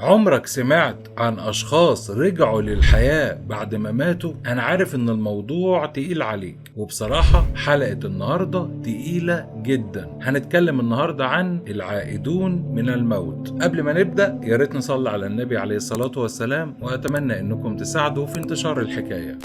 عمرك سمعت عن أشخاص رجعوا للحياة بعد ما ماتوا؟ أنا عارف إن الموضوع تقيل عليك، وبصراحة حلقة النهاردة تقيلة جدا. هنتكلم النهاردة عن العائدون من الموت. قبل ما نبدأ يا ريت نصلي على النبي عليه الصلاة والسلام، وأتمنى إنكم تساعدوا في انتشار الحكاية.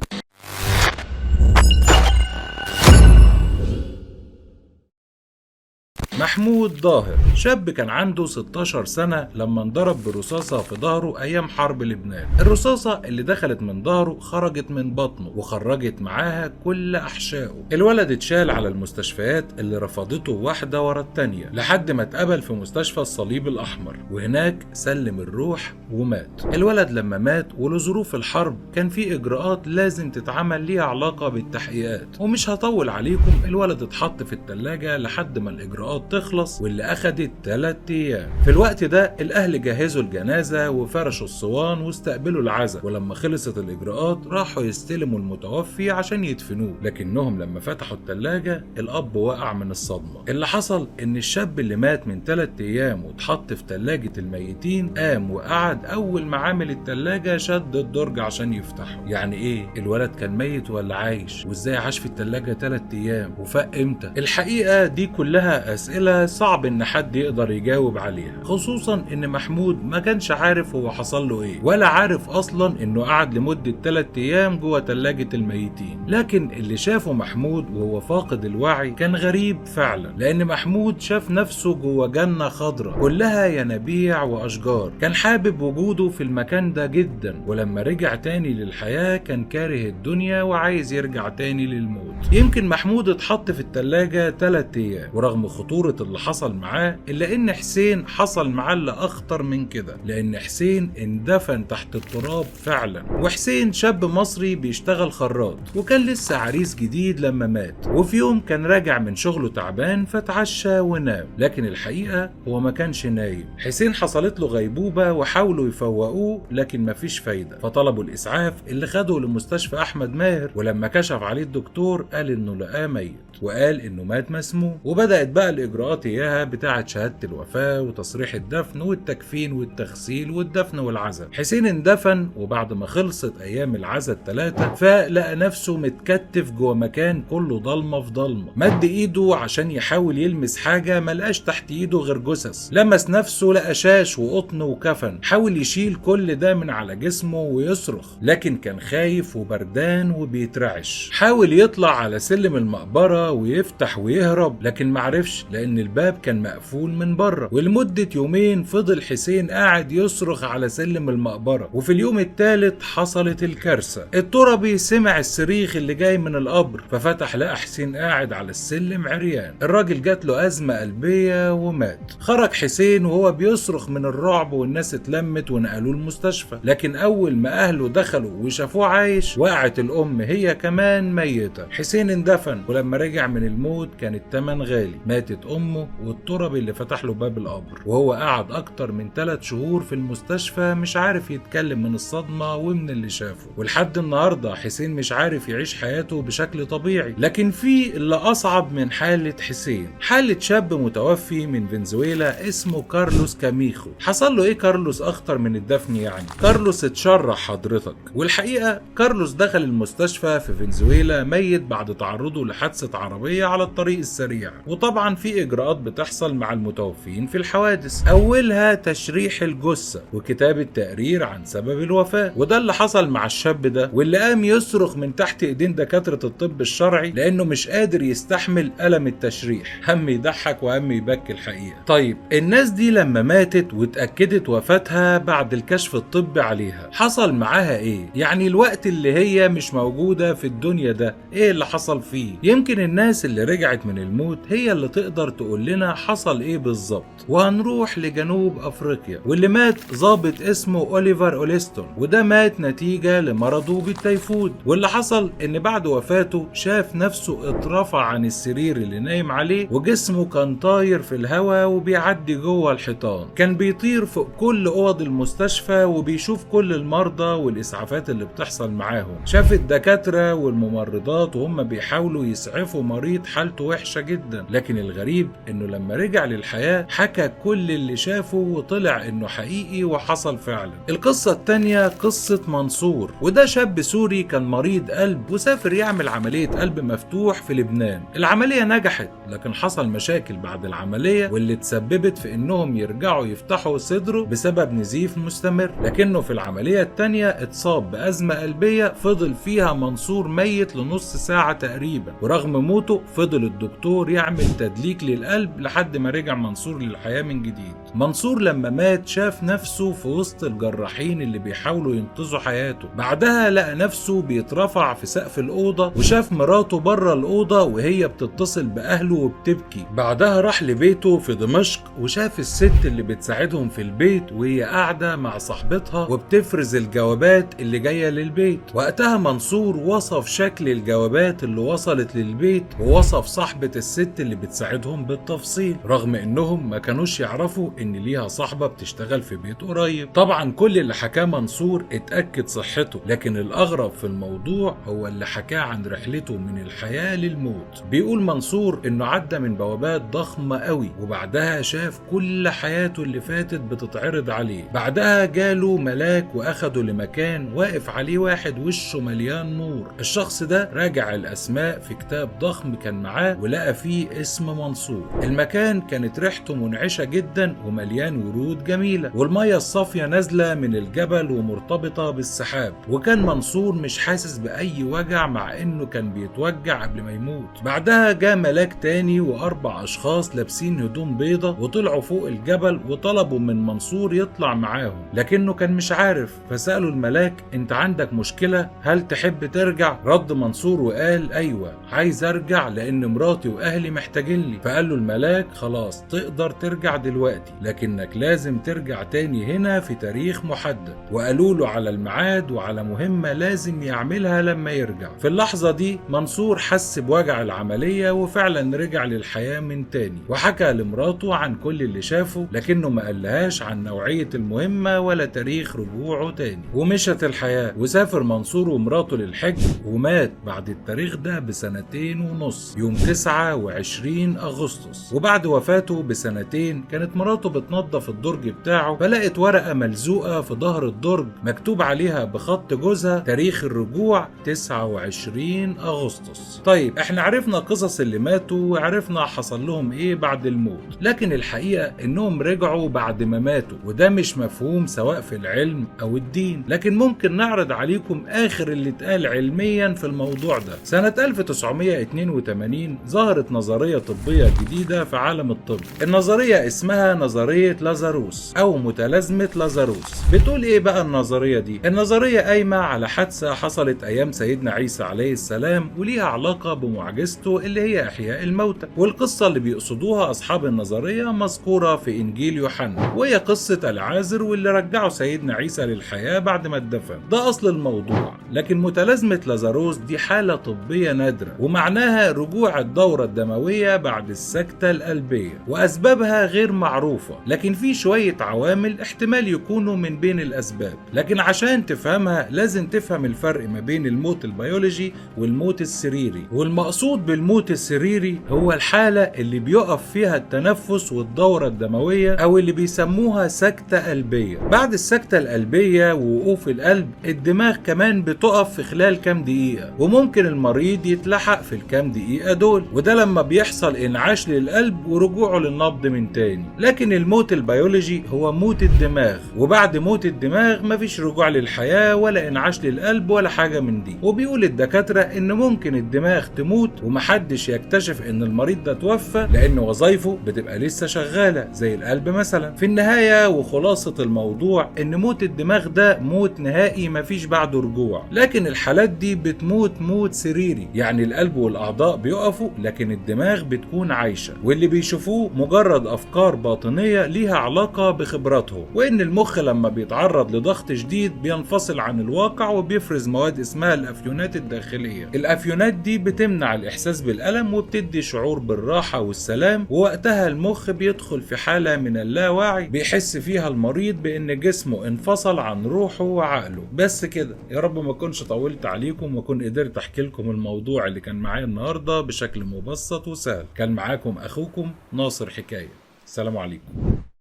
محمود ظاهر شاب كان عنده 16 سنة لما انضرب برصاصة في ظهره أيام حرب لبنان. الرصاصة اللي دخلت من ظهره خرجت من بطنه وخرجت معاها كل أحشائه. الولد اتشال على المستشفيات اللي رفضته واحدة ورا التانية لحد ما اتقبل في مستشفى الصليب الأحمر، وهناك سلم الروح ومات. الولد لما مات ولظروف الحرب كان في إجراءات لازم تتعمل ليها علاقة بالتحقيقات، ومش هطول عليكم. الولد اتحط في التلاجة لحد ما الإجراءات تخلص، واللي أخدت 3 أيام. في الوقت ده الأهل جهزوا الجنازة وفرشوا الصوان واستقبلوا العزاء، ولما خلصت الإجراءات راحوا يستلموا المتوفي عشان يدفنوه. لكنهم لما فتحوا التلاجة الأب وقع من الصدمة. اللي حصل إن الشاب اللي مات من 3 أيام واتحط في تلاجة الميتين قام وقعد أول ما عامل التلاجة شد الدرج عشان يفتحه. يعني إيه؟ الولد كان ميت ولا عايش؟ وإزاي عاش في التلاجة 3 أيام؟ وفاق إمتى؟ الحقيقة دي كلها أسئلة صعب ان حد يقدر يجاوب عليها، خصوصا ان محمود ما كانش عارف هو حصل له ايه، ولا عارف اصلا انه قعد لمدة 3 ايام جوه تلاجة الميتين. لكن اللي شافه محمود وهو فاقد الوعي كان غريب فعلا، لان محمود شاف نفسه جوه جنة خضراء كلها ينابيع واشجار. كان حابب وجوده في المكان ده جدا، ولما رجع تاني للحياة كان كاره الدنيا وعايز يرجع تاني للموت. يمكن محمود اتحط في التلاجة 3 ايام، ورغم خطورة اللي حصل معاه إلا إن حسين حصل معاه اللي أخطر من كده، لأن حسين اندفن تحت التراب فعلا. وحسين شاب مصري بيشتغل خراط، وكان لسه عريس جديد لما مات. وفي يوم كان راجع من شغله تعبان فتعشى ونام، لكن الحقيقة هو ما كانش نايم. حسين حصلت له غيبوبة وحاولوا يفوقوه لكن مفيش فايدة، فطلبوا الإسعاف اللي خدوا لمستشفى أحمد ماهر. ولما كشف عليه الدكتور قال إنه لقاه ميت، وقال إنه مات مسموم. وبدأت بقى الإجراءات إياها بتاعة شهادة الوفاة وتصريح الدفن والتكفين والتغسيل والدفن والعزاء. حسين اندفن، وبعد ما خلصت أيام العزاء ال3 فلقى نفسه متكتف جوه مكان كله ضلمة في ضلمة. مد إيده عشان يحاول يلمس حاجة ملقاش تحت إيده غير جثث. لمس نفسه لقى شاش وقطن وكفن. حاول يشيل كل ده من على جسمه ويصرخ، لكن كان خايف وبردان وبيترعش. حاول يطلع على سلم المقبرة ويفتح ويهرب، لكن معرفش لأن الباب كان مقفول من بره. ولمدة يومين فضل حسين قاعد يصرخ على سلم المقبرة. وفي اليوم الثالث حصلت الكارثة. التربي سمع الصريخ اللي جاي من القبر، ففتح لقى حسين قاعد على السلم عريان. الراجل جات له أزمة قلبية ومات. خرج حسين وهو بيصرخ من الرعب، والناس اتلمت ونقلوه المستشفى. لكن أول ما أهله دخلوا وشافوه عايش وقعت الأم هي كمان ميتة. حسين اندفن، ولما رجع من الموت كان التمن غالي. ماتت أمه والتربي اللي فتح له باب القبر، وهو قعد أكتر من 3 شهور في المستشفى مش عارف يتكلم من الصدمة ومن اللي شافه. ولحد النهاردة حسين مش عارف يعيش حياته بشكل طبيعي. لكن في اللي أصعب من حالة حسين، حالة شاب متوفي من فنزويلا اسمه كارلوس كاميخو. حصل له إيه كارلوس أخطر من الدفن؟ يعني كارلوس اتشرح حضرتك. والحقيقة كارلوس دخل المستشفى في فنزويلا ميت بعد تعرضه لحادثة عربية على الطريق السريع. وطبعا في إجراءات بتحصل مع المتوفين في الحوادث، أولها تشريح الجثة وكتابة تقرير عن سبب الوفاة. وده اللي حصل مع الشاب ده، واللي قام يصرخ من تحت إيدين دكاترة الطب الشرعي لأنه مش قادر يستحمل ألم التشريح. هم يضحك وهم يبكي الحقيقة. طيب الناس دي لما ماتت واتأكدت وفاتها بعد الكشف الطبي عليها حصل معاها إيه؟ يعني الوقت اللي هي مش موجودة في الدنيا ده إيه اللي حصل فيه؟ يمكن الناس اللي رجعت من الموت هي اللي تقدر تقول لنا حصل ايه بالظبط. وهنروح لجنوب افريقيا، واللي مات ضابط اسمه أوليفر أوليستون، وده مات نتيجة لمرضه بالتيفود. واللي حصل ان بعد وفاته شاف نفسه اترفع عن السرير اللي نايم عليه، وجسمه كان طاير في الهواء وبيعدي جوه الحيطان. كان بيطير فوق كل اوض المستشفى وبيشوف كل المرضى والاسعافات اللي بتحصل معاهم. شاف الدكاترة والممرضات وهم هم بيحاولوا يسعفوا مريض حالته وحشة جدا، لكن الغريب انه لما رجع للحياة حكى كل اللي شافه وطلع انه حقيقي وحصل فعلا. القصة التانية قصة منصور، وده شاب سوري كان مريض قلب وسافر يعمل عملية قلب مفتوح في لبنان. العملية نجحت، لكن حصل مشاكل بعد العملية واللي تسببت في انهم يرجعوا يفتحوا صدره بسبب نزيف مستمر. لكنه في العملية التانية اتصاب بأزمة قلبية فضل فيها منصور ميت لنص ساعة تقريبا، ورغم موته فضل الدكتور يعمل تدليك للقلب لحد ما رجع منصور للحياة من جديد. منصور لما مات شاف نفسه في وسط الجراحين اللي بيحاولوا ينقذوا حياته. بعدها لقى نفسه بيترفع في سقف الأوضة وشاف مراته بره الأوضة وهي بتتصل بأهله وبتبكي. بعدها راح لبيته في دمشق وشاف الست اللي بتساعدهم في البيت وهي قاعدة مع صاحبتها وبتفرز الجوابات اللي جاية للبيت. وقتها منصور وصف شكل الجوابات اللي وصلت للبيت ووصف صاحبة الست اللي بتساعدهم بالتفصيل، رغم انهم ما كانوش يعرفوا ان ليها صاحبة بتشتغل في بيت قريب. طبعا كل اللي حكاه منصور اتأكد صحته، لكن الأغرب في الموضوع هو اللي حكاه عن رحلته من الحياة للموت. بيقول منصور انه عدى من بوابات ضخمة قوي وبعدها شاف كل حياته اللي فاتت بتتعرض عليه. بعدها جاله ملاك واخده لمكان واقف عليه واحد وشه مليان نور. الشخص ده راجع الاسماء في كتاب ضخم كان معاه ولقى فيه اسم منصور. المكان كانت ريحته منعشة جدا ومليان ورود جميلة، والمية الصافية نازلة من الجبل ومرتبطة بالسحاب. وكان منصور مش حاسس بأي وجع مع انه كان بيتوجع قبل ما يموت. بعدها جاء ملاك تاني واربع اشخاص لابسين هدوم بيضة وطلعوا فوق الجبل وطلبوا من منصور يطلع معاهم، لكنه كان مش عارف. فسألوا الملاك انت عندك مشكلة؟ هل تحب ترجع؟ رد منصور وقال ايوه عايز ارجع لان مراتي واهلي محتاجين لي. فقال له الملاك خلاص تقدر ترجع دلوقتي، لكنك لازم ترجع تاني هنا في تاريخ محدد. وقالوا له على الميعاد وعلى مهمة لازم يعملها لما يرجع. في اللحظة دي منصور حس بوجع العملية وفعلا رجع للحياة من تاني، وحكى لمراته عن كل اللي شافه، لكنه ما قالهاش عن نوعية المهمة ولا تاريخ رجوعه تاني. ومشت الحياة وسافر منصور ومراته للحج، ومات بعد التاريخ ده بسنتين ونص يوم 29 أغسطس. وبعد وفاته بسنتين كانت مراته بتنظف الدرج بتاعه فلقت ورقة ملزوقة في ظهر الدرج مكتوب عليها بخط جوزها تاريخ الرجوع 29 أغسطس. طيب احنا عرفنا قصص اللي ماتوا وعرفنا حصل لهم ايه بعد الموت، لكن الحقيقة انهم رجعوا بعد ما ماتوا، وده مش مفهوم سواء في العلم او الدين. لكن ممكن نعرض عليكم اخر اللي اتقال علميا في الموضوع ده. سنة 1982 ظهرت نظرية طبية جديدة في عالم الطب. النظرية اسمها نظرية لازاروس او متلازمة لازاروس. بتقول ايه بقى النظرية دي؟ النظرية قايمة على حادثة حصلت ايام سيدنا عيسى عليه السلام وليها علاقة بمعجزته اللي هي احياء الموتى. والقصة اللي بيقصدوها اصحاب النظرية مذكورة في انجيل يوحنا، وهي قصة العازر واللي رجعوا سيدنا عيسى للحياة بعد ما اتدفن. ده اصل الموضوع. لكن متلازمة لازاروس دي حالة طبية نادرة، ومعناها رجوع الدورة الدموية بعد السكتة القلبية، واسبابها غير معروفة، لكن في شوية عوامل احتمال يكونوا من بين الاسباب. لكن عشان تفهمها لازم تفهم الفرق ما بين الموت البيولوجي والموت السريري. والمقصود بالموت السريري هو الحالة اللي بيقف فيها التنفس والدورة الدموية، او اللي بيسموها سكتة قلبية. بعد السكتة القلبية ووقوف القلب الدماغ كمان بتقف في خلال كام دقيقة، وممكن المريض يتلحق في الكام دقيقة دول، وده لما بيحصل انعاش للقلب ورجوعه للنبض من تاني. لكن الموت البيولوجي هو موت الدماغ، وبعد موت الدماغ مفيش رجوع للحياة ولا انعاش للقلب ولا حاجة من دي. وبيقول الدكاترة ان ممكن الدماغ تموت ومحدش يكتشف ان المريض ده توفى لان وظائفه بتبقى لسه شغالة زي القلب مثلا. في النهاية وخلاصة الموضوع ان موت الدماغ ده موت نهائي مفيش بعده رجوع. لكن الحالات دي بتموت موت سريري، يعني القلب والاعضاء بيقفوا لكن الدماغ بتكون عايشة، واللي بيشوفوه مجرد افكار باطنية ليها علاقة بخبراتهم، وان المخ لما بيتعرض لضغط شديد بينفصل عن الواقع وبيفرز مواد اسمها الافيونات الداخلية. الافيونات دي بتمنع الاحساس بالالم وبتدي شعور بالراحة والسلام، ووقتها المخ بيدخل في حالة من اللاوعي بيحس فيها المريض بان جسمه انفصل عن روحه وعقله. بس كده. يا رب ما اكونش طولت عليكم واكون قدرت احكي لكم لكم الموضوع اللي كان معايا النهاردة بشكل مبسط وسهل. كان معاكم أخوكم ناصر حكاية. السلام عليكم.